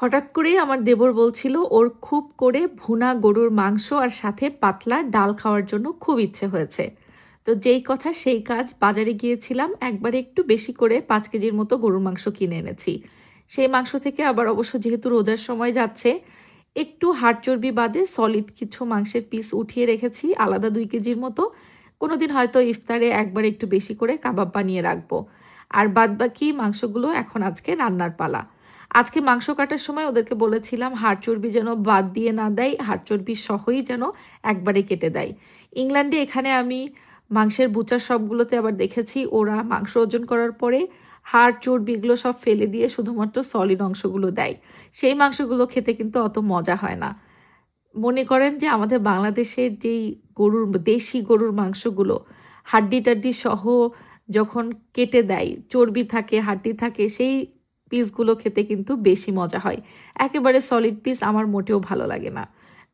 হঠাৎ করেই আমার দেবর বলছিল ওর খুব করে ভুনা গরুর মাংস আর সাথে পাতলা ডাল খাওয়ার জন্য খুব ইচ্ছে হয়েছে। তো যেই কথা সেই কাজ, বাজারে গিয়েছিলাম, একবারে একটু বেশি করে 5 কেজির মতো গরুর মাংস কিনে এনেছি। সেই মাংস থেকে আবার অবশ্য যেহেতু রোজার সময় যাচ্ছে, একটু হাড় চর্বি বাদে সলিড কিছু মাংসের পিস উঠিয়ে রেখেছি আলাদা 2 কেজির মতো। কোনোদিন হয়তো ইফতারে একবার একটু বেশি করে কাবাব বানিয়ে রাখবো। আর বাদবাকি মাংসগুলো এখন আজকে রান্নার পালা। আজকে মাংস কাটার সময় ওদেরকে বলেছিলাম হাড় চর্বি যেন বাদ দিয়ে না দেয়, হাড় চর্বি সহই যেন একবারে কেটে দেয়। ইংল্যান্ডে এখানে আমি মাংসের বুচার সবগুলোতে আবার দেখেছি ওরা মাংস ওজন করার পরে হাড় চর্বি এগুলো সব ফেলে দিয়ে শুধুমাত্র সলিড অংশগুলো দেয়। সেই মাংসগুলো খেতে কিন্তু অত মজা হয় না। মনে করেন যে আমাদের বাংলাদেশের যেই গরুর, দেশি গরুর মাংসগুলো হাড্ডি টাড্ডি সহ যখন কেটে দেয়, চর্বি থাকে, হাড্ডি থাকে, সেই পিসগুলো খেতে কিন্তু বেশি মজা হয়। একেবারে সলিড পিস আমার মোটেও ভালো লাগে না।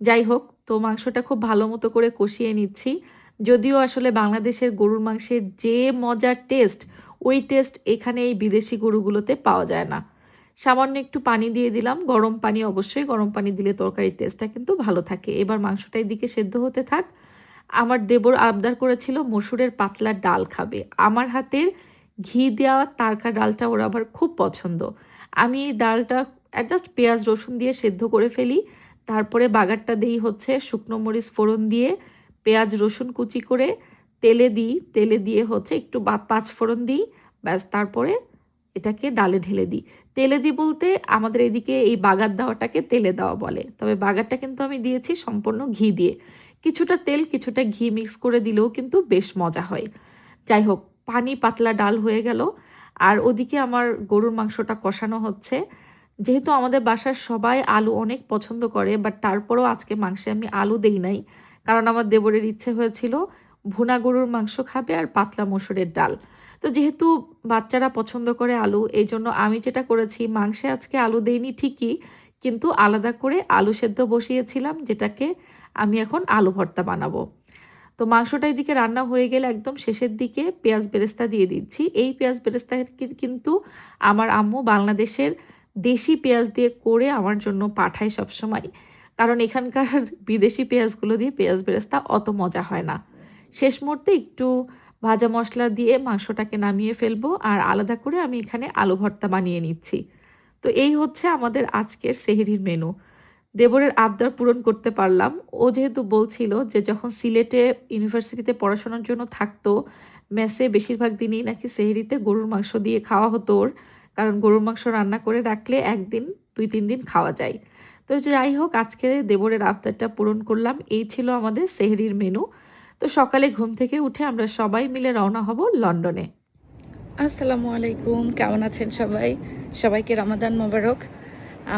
যাই হোক, তো মাংসটা খুব ভালো মতো করে কষিয়ে নিচ্ছি। যদিও আসলে বাংলাদেশের গরুর মাংসের যে মজার টেস্ট, ওই টেস্ট এখানে এই বিদেশি গরুগুলোতে পাওয়া যায় না। সামান্য একটু পানি দিয়ে দিলাম, গরম পানি, অবশ্যই গরম পানি দিলে তরকারির টেস্টটা কিন্তু ভালো থাকে। এবার মাংসটা এদিকে সেদ্ধ হতে থাক। আমার দেবর আবদার করেছিল মসুরের পাতলা ডাল খাবে। আমার হাতের ঘি দেওয়া তারকা ডালটা ওর আবার খুব পছন্দ। আমি এই ডালটা জাস্ট পেঁয়াজ রসুন দিয়ে সেদ্ধ করে ফেলি, তারপরে বাগারটা দিই হচ্ছে শুকনো মরিচ ফোড়ন দিয়ে, পেঁয়াজ রসুন কুচি করে তেলে দিই, তেলে দিয়ে হচ্ছে একটু 5 ফোড়ন দিই, ব্যাস তারপরে এটাকে ডালে ঢেলে দিই। তেলে দিই বলতে আমাদের এদিকে এই বাগার দেওয়াটাকে তেলে দেওয়া বলে, তবে বাগারটা কিন্তু আমি দিয়েছি সম্পূর্ণ ঘি দিয়ে। কিছুটা তেল কিছুটা ঘি মিক্স করে দিলেও কিন্তু বেশ মজা হয়। যাই হোক, পানি পাতলা ডাল হয়ে গেল, আর ওদিকে আমার গরুর মাংসটা কষানো হচ্ছে। যেহেতু আমাদের বাসার সবাই আলু অনেক পছন্দ করে, বাট তারপরেও আজকে মাংসে আমি আলু দেই নাই, কারণ আমার দেবরের ইচ্ছে হয়েছিল ভুনা গরুর মাংস খাবে আর পাতলা মসুরের ডাল। তো যেহেতু বাচ্চারা পছন্দ করে আলু, এই জন্য আমি যেটা করেছি, মাংসে আজকে আলু দেইনি ঠিকই, কিন্তু আলাদা করে আলু সেদ্ধ বসিয়েছিলাম, যেটাকে আমি এখন আলু ভর্তা বানাবো। তো মাংসটা এদিকে রান্না হয়ে গেলে একদম শেষের দিকে পেঁয়াজ বেরেস্তা দিয়ে দিচ্ছি। এই পেঁয়াজ বেরেস্তা কিন্তু আমার আম্মু বাংলাদেশের দেশি পেঁয়াজ দিয়ে করে আমার জন্য পাঠায় সবসময়, কারণ এখানকার বিদেশি পেঁয়াজগুলো দিয়ে পেঁয়াজ বেরেস্তা অত মজা হয় না। শেষ মুহূর্তে একটু ভাজা মশলা দিয়ে মাংসটাকে নামিয়ে ফেলবো, আর আলাদা করে আমি এখানে আলু ভর্তা বানিয়ে নিচ্ছি। তো এই হচ্ছে আমাদের আজকের সেহরির মেনু। দেবরের আবদার পূরণ করতে পারলাম। ও যেহেতু বলছিল যে যখন সিলেটে ইউনিভার্সিটিতে পড়াশোনার জন্য থাকতো, মেসে বেশিরভাগ দিনই নাকি সেহরিতে গরুর মাংস দিয়ে খাওয়া হতো ওর, কারণ গরুর মাংস রান্না করে রাখলে একদিন 2-3 দিন খাওয়া যায়। তো যাই হোক, আজকে দেবরের আবদারটা পূরণ করলাম। এই ছিল আমাদের সেহরির মেনু। তো সকালে ঘুম থেকে উঠে আমরা সবাই মিলে রওনা হব লন্ডনে। আসসালামু আলাইকুম, কেমন আছেন সবাই? সবাইকে রমাদান মোবারক।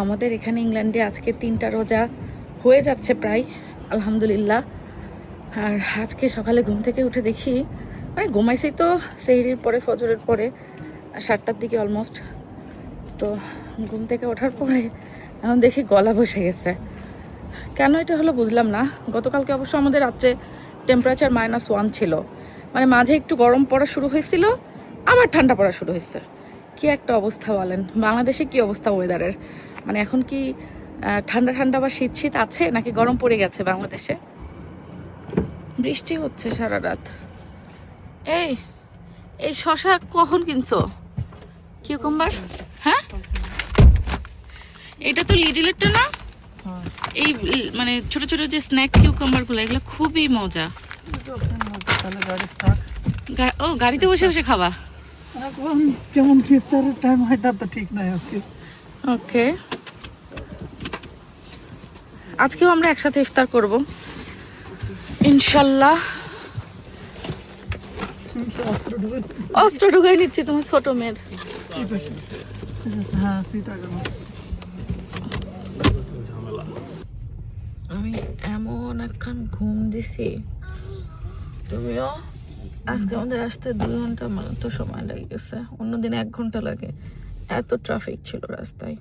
আমাদের এখানে ইংল্যান্ডে আজকে 3টা রোজা হয়ে যাচ্ছে প্রায়, আলহামদুলিল্লাহ। আর আজকে সকালে ঘুম থেকে উঠে দেখি, মানে ঘুমাইছি তো সেহরির পরে, ফজরের পরে 7টার দিকে অলমোস্ট। তো ঘুম থেকে ওঠার পরে এখন দেখি গলা বসে গেছে। কেন এটা হলো বুঝলাম না। গতকালকে অবশ্য আমাদের রাত্রে টেম্পারেচার -1 ছিল, মানে মাঝে একটু গরম পড়া শুরু হয়েছিল, আবার ঠান্ডা পড়া শুরু হয়েছে। কি একটা অবস্থা বলেন, বাংলাদেশে কি অবস্থা ওয়েদারের? মানে এখন কি ঠান্ডা ঠান্ডা বা শীত শীত আছে, নাকি গরম পড়ে গেছে বাংলাদেশে? বৃষ্টি হচ্ছে সারা রাত। এই এই শশা কখন কিনছো? কিউকাম্বার? হ্যাঁ, এটা তো লিডলেরটা না? এই মানে ছোট ছোট যে স্ন্যাক কিউকাম্বার গুলো, এগুলো খুবই মজা। ও, গাড়িতে বসে বসে খাবা? কেমন কি ইফতারের টাইম হয় তা তো ঠিক নাই আজকে। ওকে, আজকেও আমরা একসাথে ইফতার করব ইনশাল্লাহ। অস্ত্র ঢুকাই নিচ্ছি তোমার ছোট মেয়ের। আমি এমন একখান ঘুম দিছি, তুমিও। আজকে আমাদের আসতে 2 ঘন্টা তো সময় লেগে গেছে, অন্যদিন 1 ঘন্টা লাগে, এত ট্রাফিক ছিল রাস্তায়।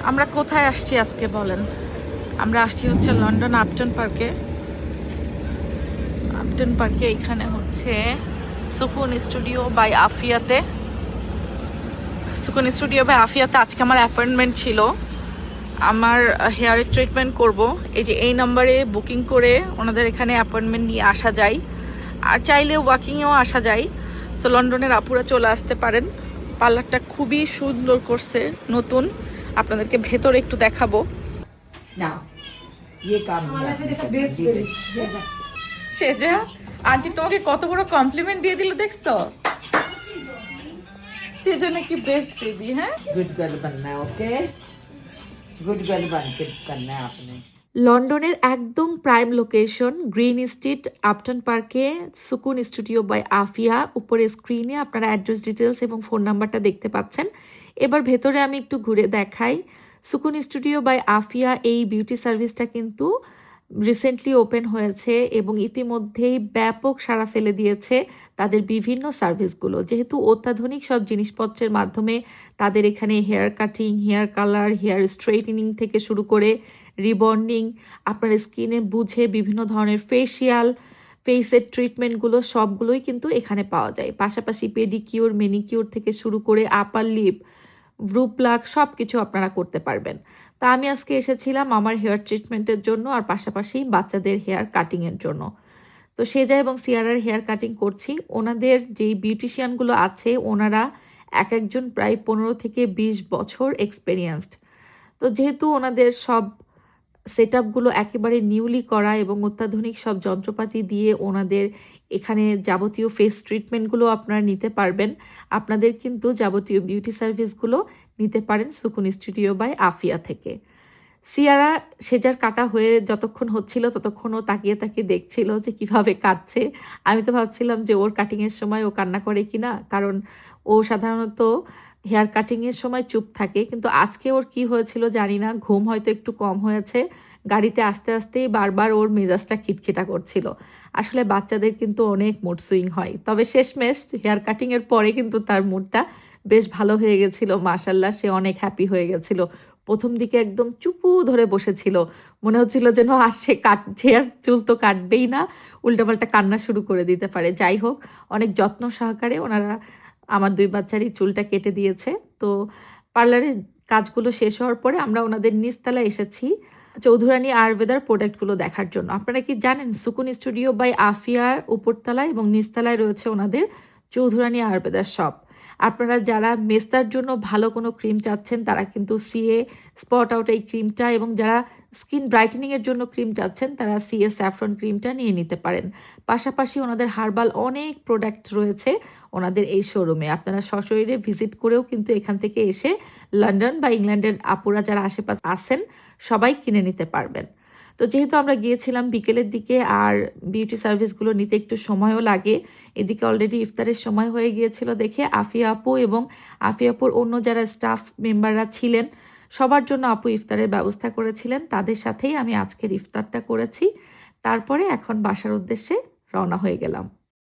আমরা কোথায় আসছি আজকে বলেন? আমরা আসছি হচ্ছে লন্ডন আপটন পার্কে। আপটন পার্কে এখানে হচ্ছে সুকুন স্টুডিও বাই আফিয়াতে। সুকুন স্টুডিও বাই আফিয়াতে আজকে আমার অ্যাপয়েন্টমেন্ট ছিল। আমার হেয়ারের ট্রিটমেন্ট করব। এই যে এই নাম্বারে বুকিং করে ওনাদের এখানে অ্যাপয়েন্টমেন্ট নিয়ে আসা যায়, আর চাইলে ওয়াকিংয়েও আসা যায়। সো লন্ডনের আপুরা চলে আসতে পারেন। পার্লারটা খুবই সুন্দর করছে, নতুন। আপনাদেরকে ভেতরে একটু দেখাবো। Now, ये काम नहीं आपने करना, जी बेटा। সেজা আন্টি তোমাকে কত বড় কমপ্লিমেন্ট দিয়ে দিল দেখছো? সেজা নাকি বেস্ট বেবি। হ্যাঁ, गुड गर्ल बनना है, ओके? गुड गर्ल बन के करना है आपने। লন্ডনের একদম prime location green street Upton পার্কে সুকুন স্টুডিও বাই আফিয়া। উপরে স্ক্রিনে আপনারা অ্যাড্রেস ডিটেলস এবং ফোন নাম্বারটা দেখতে পাচ্ছেন। এবার ভেতরে আমি একটু ঘুরে দেখাই। সুকুন স্টুডিও বাই আফিয়া এই বিউটি সার্ভিসটা কিন্তু রিসেন্টলি ওপেন হয়েছে এবং ইতিমধ্যেই ব্যাপক সাড়া ফেলে দিয়েছে তাদের বিভিন্ন সার্ভিসগুলো। যেহেতু অত্যাধুনিক সব জিনিসপত্রের মাধ্যমে তাদের এখানে hair cutting, hair colour, hair straightening থেকে শুরু করে রিবন্ডিং, আপনার স্কিনে বুঝে বিভিন্ন ধরনের ফেসিয়াল, ফেসের ট্রিটমেন্টগুলো সবগুলোই কিন্তু এখানে পাওয়া যায়। পাশাপাশি পেডিকিউর, মেনিকিউর থেকে শুরু করে আপার লিপ, ব্রু প্লাক সব কিছু আপনারা করতে পারবেন। তা আমি আজকে এসেছিলাম আমার হেয়ার ট্রিটমেন্টের জন্য, আর পাশাপাশি বাচ্চাদের হেয়ার কাটিংয়ের জন্য। তো সেজা এবং সিয়ারার হেয়ার কাটিং করছি। ওনাদের যেই বিউটিশিয়ানগুলো আছে ওনারা এক একজন প্রায় 15 থেকে 20 বছর এক্সপেরিয়েন্সড। তো যেহেতু ওনাদের সব সেট আপগুলো একেবারে নিউলি করা এবং অত্যাধুনিক সব যন্ত্রপাতি দিয়ে ওনাদের এখানে যাবতীয় ফেস ট্রিটমেন্টগুলো আপনারা নিতে পারবেন। আপনাদের কিন্তু যাবতীয় বিউটি সার্ভিসগুলো নিতে পারেন সুকুন স্টুডিও বাই আফিয়া থেকে। সিয়ারা সেজার কাটা হয়ে যতক্ষণ হচ্ছিল ততক্ষণও তাকিয়ে তাকিয়ে দেখছিল যে কিভাবে কাটছে। আমি তো ভাবছিলাম যে ওর কাটিংয়ের সময় ও কান্না করে কিনা, কারণ ও সাধারণত হেয়ার কাটিংয়ের সময় চুপ থাকে। কিন্তু আজকে ওর কি হয়েছিল জানি না, ঘুম হয়তো একটু কম হয়েছে। গাড়িতে আসতে আসতেই বারবার ওর মেজাজটা খিটখিটা করছিল। আসলে বাচ্চাদের কিন্তু অনেক মুড সুইং হয়, তবে শেষমেশ হেয়ার কাটিংয়ের পরে কিন্তু তার মুডটা বেশ ভালো হয়ে গেছিল। মাশাল্লাহ, সে অনেক হ্যাপি হয়ে গেছিল। প্রথম দিকে একদম চুপু ধরে বসেছিল, মনে হচ্ছিল যেন আর সে হেয়ার চুল তো কাটবেই না, উল্টাপাল্টা কান্না শুরু করে দিতে পারে। যাই হোক, অনেক যত্ন সহকারে ওনারা আমার 2 বাচ্চারই চুলটা কেটে দিয়েছে। তো পার্লারের কাজগুলো শেষ হওয়ার পরে আমরা ওনাদের নিচতলায় এসেছি চৌধুরানী আয়ুর্বেদার প্রোডাক্টগুলো দেখার জন্য। আপনারা কি জানেন সুকুন স্টুডিও বাই আফিয়ার উপরতলায় এবং নিচতলায় রয়েছে ওনাদের চৌধুরানী আয়ুর্বেদার শপ। আপনারা যারা মেস্তার জন্য ভালো কোনো ক্রিম চাচ্ছেন তারা কিন্তু সিএ স্পট আউট এই ক্রিমটা, এবং যারা স্কিন ব্রাইটেনিংয়ের জন্য ক্রিম চাচ্ছেন তারা সিএ স্যাফরন ক্রিমটা নিয়ে নিতে পারেন। পাশাপাশি ওনাদের হার্বাল অনেক প্রোডাক্ট রয়েছে ওনাদের এই শোরুমে। আপনারা সশরীরে ভিজিট করেও কিন্তু এখান থেকে এসে লন্ডন বা ইংল্যান্ডের আপুরা যারা আশেপাশে আছেন সবাই কিনে নিতে পারবেন। তো যেহেতু আমরা গিয়েছিলাম বিকেলের দিকে, আর বিউটি সার্ভিসগুলো নিতে একটু সময়ও লাগে, এদিকে অলরেডি ইফতারের সময় হয়ে গিয়েছিল দেখে আফিয়া আপু এবং আফিয়া আপুর অন্য যারা স্টাফ মেম্বাররা ছিলেন সবার জন্য আপু ইফতারের ব্যবস্থা করেছিলেন। তাদের সাথেই আমি আজকের ইফতারটা করেছি। তারপরে এখন বাসার উদ্দেশ্যে রওনা হয়ে গেলাম।